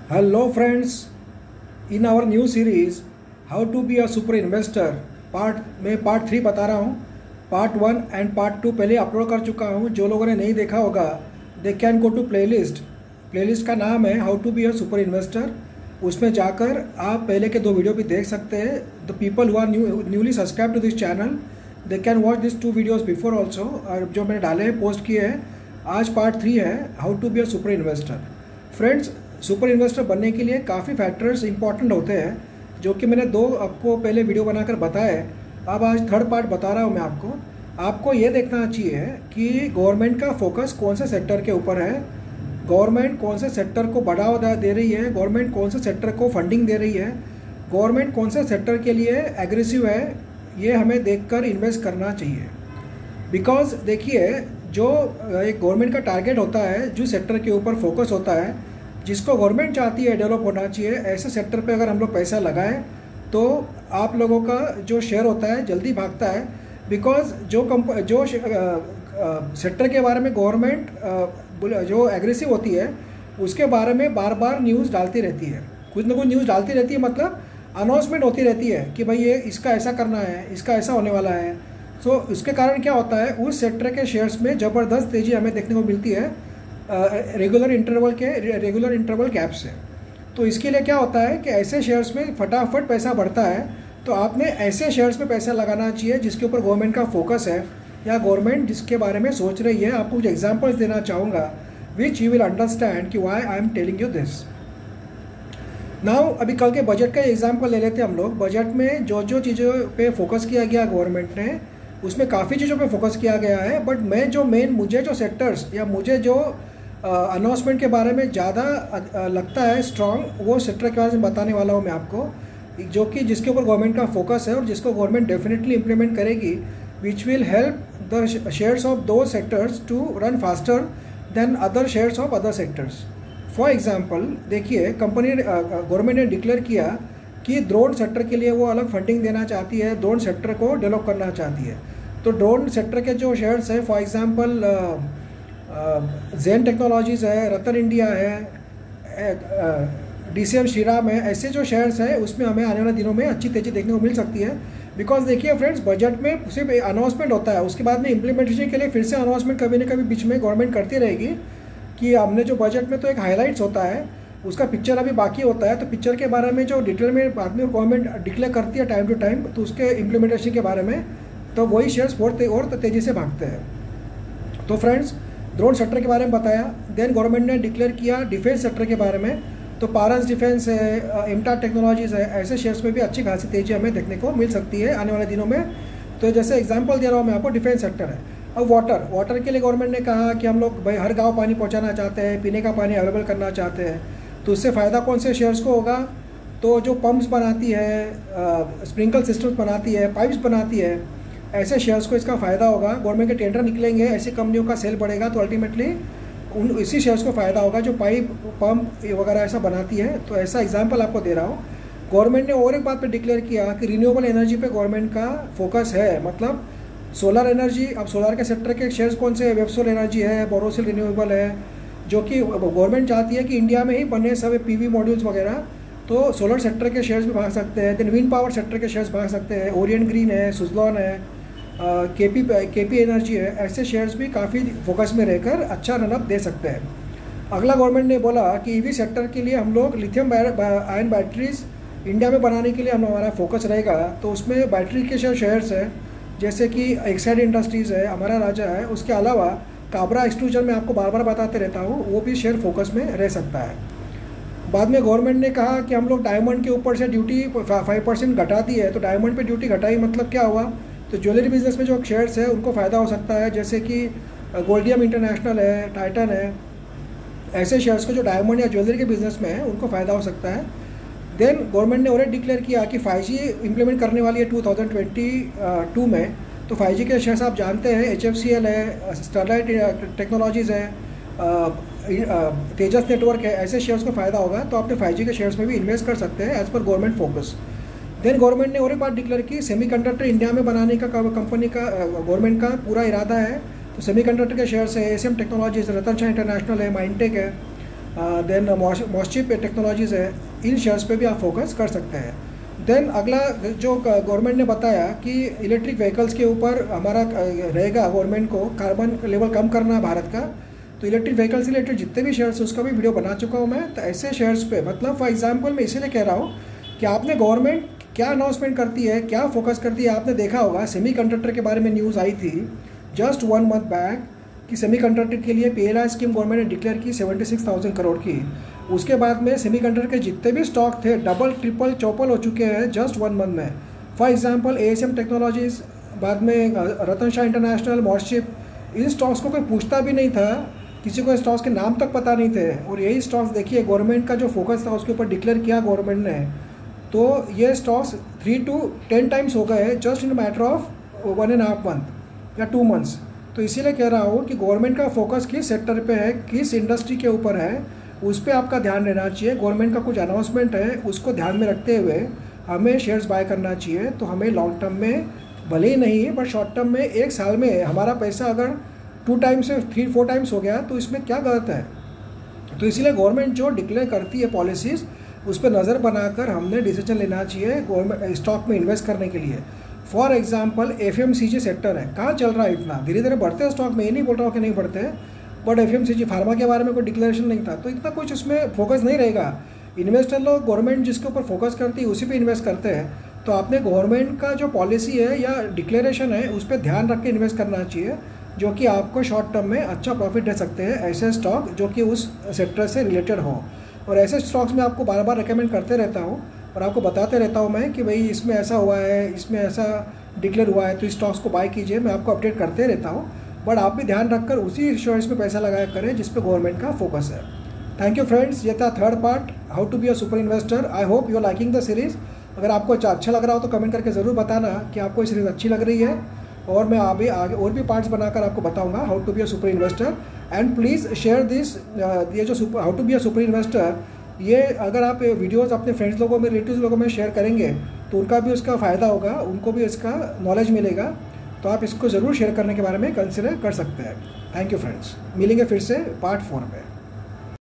Hello friends, in our new series How to be a super investor मैं part 3 बता रहा हूँ। Part 1 and part 2 पहले upload कर चुका हूँ। जो लोगों ने नहीं देखा होगा they can go to playlist का नाम है how to be a super investor. उसमें जाकर आप पहले के 2 वीडियो भी देख सकते हैं। The people who are newly subscribe to this channel they can watch this 2 videos before also, और जो मैंने डाले हैं पोस्ट किए हैं। आज पार्ट 3 है how to be a super investor. Friends, super investor बनने के लिए काफ़ी फैक्टर्स इंपॉर्टेंट होते हैं, जो कि मैंने 2 आपको पहले वीडियो बनाकर बताए। अब आज 3rd पार्ट बता रहा हूँ मैं आपको ये देखना चाहिए कि गवर्नमेंट का फोकस कौन से सेक्टर के ऊपर है, गवर्नमेंट कौन से सेक्टर को बढ़ावा दे रही है, गवर्नमेंट कौन से सेक्टर को फंडिंग दे रही है, गवर्नमेंट कौन से सेक्टर के लिए एग्रेसिव है। ये हमें देखकर इन्वेस्ट करना चाहिए। बिकॉज देखिए, जो एक गवर्नमेंट का टारगेट होता है, जो सेक्टर के ऊपर फोकस होता है, जिसको गवर्नमेंट चाहती है डेवलप होना चाहिए, ऐसे सेक्टर पे अगर हम लोग पैसा लगाएं तो आप लोगों का जो शेयर होता है जल्दी भागता है। बिकॉज जो सेक्टर के बारे में गवर्नमेंट जो एग्रेसिव होती है उसके बारे में बार बार न्यूज़ डालती रहती है, कुछ ना कुछ न्यूज़ डालती रहती है, मतलब अनाउंसमेंट होती रहती है कि भाई ये इसका ऐसा करना है, इसका ऐसा होने वाला है। सो उसके कारण क्या होता है, उस सेक्टर के शेयर्स में ज़बरदस्त तेज़ी हमें देखने को मिलती है रेगुलर इंटरवल गैप से। तो इसके लिए क्या होता है कि ऐसे शेयर्स में फटाफट पैसा बढ़ता है। तो आपने ऐसे शेयर्स में पैसा लगाना चाहिए जिसके ऊपर गवर्नमेंट का फोकस है, या गवर्नमेंट जिसके बारे में सोच रही है। आपको कुछ एग्जांपल्स देना चाहूँगा विच यू विल अंडरस्टैंड कि why I am telling you this now. अभी कल के बजट का एग्जाम्पल ले लेते हैं हम लोग। बजट में जो जो चीज़ों पे फोकस किया गया गवर्नमेंट ने, उसमें काफ़ी चीज़ों पे फोकस किया गया है। बट मुझे जो सेक्टर्स या मुझे जो अनाउंसमेंट के बारे में ज़्यादा लगता है स्ट्रॉन्ग, वो सेक्टर के बारे में बताने वाला हूँ मैं आपको, जो कि जिसके ऊपर गवर्नमेंट का फोकस है और जिसको गवर्नमेंट डेफिनेटली इम्प्लीमेंट करेगी, which will help the shares of दो sectors to run faster than other shares of other sectors. For example देखिए, गवर्नमेंट ने डिक्लेयर किया कि ड्रोन सेक्टर के लिए वो अलग फंडिंग देना चाहती है, ड्रोन सेक्टर को डेवलप करना चाहती है। तो ड्रोन सेक्टर के जो शेयर्स है, फॉर एग्जांपल जेन टेक्नोलॉजीज़ है, रतन इंडिया है, DCM श्रीराम है, ऐसे जो शेयर्स है उसमें हमें आने वाले दिनों में अच्छी तेज़ी देखने को मिल सकती है। बिकॉज देखिए फ्रेंड्स, बजट में सिर्फ अनाउंसमेंट होता है, उसके बाद में इम्प्लीमेंटेशन के लिए फिर से अनाउंसमेंट कभी ना कभी बीच में गवर्नमेंट करती रहेगी कि हमने जो बजट में तो एक हाईलाइट्स होता है, उसका पिक्चर अभी बाकी होता है। तो पिक्चर के बारे में जो डिटेल में बाद में गवर्नमेंट डिक्लेयर करती है टाइम टू टाइम, तो उसके इम्प्लीमेंटेशन के बारे में तो वही शेयर्स और तेज़ी से भागते हैं। तो फ्रेंड्स, ड्रोन सेक्टर के बारे में बताया। देन गवर्नमेंट ने डिक्लेयर किया डिफेंस सेक्टर के बारे में। तो पारस डिफेंस है, एमटा टेक्नोलॉजीज़ है, ऐसे शेयर्स में भी अच्छी खासी तेज़ी हमें देखने को मिल सकती है आने वाले दिनों में। तो जैसे एग्जांपल दे रहा हूँ मैं आपको, डिफेंस सेक्टर है। अब वाटर के लिए गवर्नमेंट ने कहा कि हम लोग भाई हर गाँव पानी पहुँचाना चाहते हैं, पीने का पानी अवेलेबल करना चाहते हैं। तो उससे फ़ायदा कौन से शेयर्स को होगा? तो जो पंप्स बनाती है, स्प्रिंकल सिस्टम्स बनाती है, पाइप्स बनाती है, ऐसे शेयर्स को इसका फ़ायदा होगा। गवर्नमेंट के टेंडर निकलेंगे, ऐसी कंपनियों का सेल बढ़ेगा, तो अल्टीमेटली इसी शेयर्स को फ़ायदा होगा जो पाइप पंप वगैरह ऐसा बनाती है। तो ऐसा एग्जांपल आपको दे रहा हूँ। गवर्नमेंट ने और एक बात पे डिक्लेयर किया कि रिन्यूएबल एनर्जी पे गवर्नमेंट का फोकस है, मतलब सोलर एनर्जी। अब सोलर के सेक्टर के शेयर्स कौन से? वेबसोल एनर्जी है, बोरोसिल रिन्यूएबल है, जो कि गवर्नमेंट चाहती है कि इंडिया में ही बने सब PV मॉड्यूल्स वगैरह। तो सोलर सेक्टर के शेयर्स भी भाग सकते हैं। देन विंड पावर सेक्टर के शेयर्स भाग सकते हैं। ओरिएंट ग्रीन है, सुजलॉन है, KP एनर्जी है, ऐसे शेयर्स भी काफ़ी फोकस में रहकर अच्छा रनअप दे सकते हैं। अगला गवर्नमेंट ने बोला कि EV सेक्टर के लिए हम लोग लिथियम आयन बैटरीज इंडिया में बनाने के लिए हमारा फोकस रहेगा। तो उसमें बैटरी के शेयर्स है, जैसे कि एक्साइड इंडस्ट्रीज़ है, हमारा राजा है। उसके अलावा काबरा एक्सट्रूजन में आपको बार बार बताते रहता हूँ, वो भी शेयर फोकस में रह सकता है। बाद में गवर्नमेंट ने कहा कि हम लोग डायमंड के ऊपर से ड्यूटी 5% घटा दी है। तो डायमंड पे ड्यूटी घटाई मतलब क्या हुआ? तो ज्वेलरी बिजनेस में जो शेयर्स है उनको फ़ायदा हो सकता है, जैसे कि गोल्डियम इंटरनेशनल है, टाइटन है, ऐसे शेयर्स को जो डायमंड या ज्वेलरी के बिजनेस में है उनको फ़ायदा हो सकता है। देन गवर्नमेंट ने और डिक्लेयर किया कि 5G इम्प्लीमेंट करने वाली है 2022 में। तो 5G के शेयर्स आप जानते हैं, HFCL है, स्टरलाइट टेक्नोलॉजीज़ है, तेजस नेटवर्क है, ऐसे शेयर्स को फ़ायदा होगा। तो आपने 5G के शेयर्स में भी इन्वेस्ट कर सकते हैं as per government focus. Then government ने और एक बात डिक्लेयर की, सेमीकंडक्टर इंडिया में बनाने का कंपनी का गवर्नमेंट का पूरा इरादा है। तो सेमीकंडक्टर के शेयर्स है, ASM टेक्नोलॉजीज, रतन शाह इंटरनेशनल है, माइंडटेक है, देन मॉस्चिप टेक्नोलॉजीज़ है, इन शेयर्स पे भी आप फोकस कर सकते हैं। देन अगला जो गवर्नमेंट ने बताया कि इलेक्ट्रिक व्हीकल्स के ऊपर हमारा रहेगा गवर्नमेंट को कार्बन लेवल कम करना है भारत का, तो इलेक्ट्रिक व्हीकल से रिलेटेड जितने भी शेयर्स उसका भी वीडियो बना चुका हूँ मैं। तो ऐसे शेयर्स पे मतलब फॉर एग्जांपल मैं इसीलिए कह रहा हूँ कि आपने गवर्नमेंट क्या अनाउंसमेंट करती है, क्या फोकस करती है, आपने देखा होगा सेमीकंडक्टर के बारे में न्यूज़ आई थी जस्ट 1 मंथ बैक कि सेमीकंडक्टर के लिए PLI स्कीम गवर्नमेंट ने डिक्लेयर की 76,000 करोड़ की। उसके बाद में सेमीकंडक्टर के जितने भी स्टॉक थे डबल ट्रिपल चौपल हो चुके हैं जस्ट 1 मंथ में। फॉर एग्जांपल ASM टेक्नोलॉजीज़, बाद में रतन शाह इंटरनेशनल, मॉस्चिप, इन स्टॉक्स को कोई पूछता भी नहीं था, किसी को स्टॉक्स के नाम तक पता नहीं थे। और यही स्टॉक्स देखिए गवर्नमेंट का जो फोकस था उसके ऊपर डिक्लेयर किया गवर्नमेंट ने, तो ये स्टॉक्स 3 to 10 टाइम्स हो गए just in matter of 1.5 month या 2 मंथ्स। तो इसीलिए कह रहा हूँ कि गवर्नमेंट का फोकस किस सेक्टर पे है, किस इंडस्ट्री के ऊपर है, उस पर आपका ध्यान रहना चाहिए। गवर्नमेंट का कुछ अनाउंसमेंट है उसको ध्यान में रखते हुए हमें शेयर्स बाय करना चाहिए। तो हमें लॉन्ग टर्म में भले ही नहीं बट शॉर्ट टर्म में 1 साल में हमारा पैसा अगर 2 टाइम्स से 3-4 टाइम्स हो गया तो इसमें क्या गलत है। तो इसीलिए गवर्नमेंट जो डिक्लेयर करती है पॉलिसीज़ उस पर नज़र बनाकर हमने डिसीजन लेना चाहिए गवर्नमेंट स्टॉक में इन्वेस्ट करने के लिए। फॉर एग्जांपल FMCG सेक्टर है, कहाँ चल रहा है इतना, धीरे धीरे बढ़ते हैं स्टॉक में, ये नहीं बोल रहा हूँ कि नहीं बढ़ते, बट FMCG फार्मा के बारे में कोई डिक्लेरेशन नहीं था तो इतना कुछ उसमें फोकस नहीं रहेगा। इन्वेस्टर लोग गवर्नमेंट जिसके ऊपर फोकस करती है उसी पे इन्वेस्ट करते हैं। तो आपने गवर्नमेंट का जो पॉलिसी है या डिक्लेरेशन है उस पर ध्यान रख के इन्वेस्ट करना चाहिए, जो कि आपको शॉर्ट टर्म में अच्छा प्रॉफिट दे सकते हैं, ऐसे स्टॉक जो कि उस सेक्टर से रिलेटेड हो। और ऐसे स्टॉक्स में आपको बार बार रिकमेंड करते रहता हूँ और आपको बताते रहता हूँ मैं कि भाई इसमें ऐसा हुआ है, इसमें ऐसा डिक्लेयर हुआ है, तो इस स्टॉक्स को बाय कीजिए, मैं आपको अपडेट करते रहता हूँ। बट आप भी ध्यान रखकर उसी शेयर्स में पैसा लगाया करें जिस पे गवर्नमेंट का फोकस है। थैंक यू फ्रेंड्स, ये था 3rd part, how to be a super investor. I hope you are liking the series. अगर आपको अच्छा लग रहा हो तो कमेंट करके ज़रूर बताना कि आपको ये सीरीज़ अच्छी लग रही है, और मैं आगे और भी पार्ट्स बनाकर आपको बताऊंगा how to be a super investor. And please share this, ये जो how to be a super investor, ये अगर आप वीडियोस अपने फ्रेंड्स लोगों में, रिलेटिव्स लोगों में शेयर करेंगे तो उनका भी उसका फ़ायदा होगा, उनको भी इसका नॉलेज मिलेगा। तो आप इसको ज़रूर शेयर करने के बारे में कंसिडर कर सकते हैं। थैंक यू फ्रेंड्स, मिलेंगे फिर से पार्ट 4 में।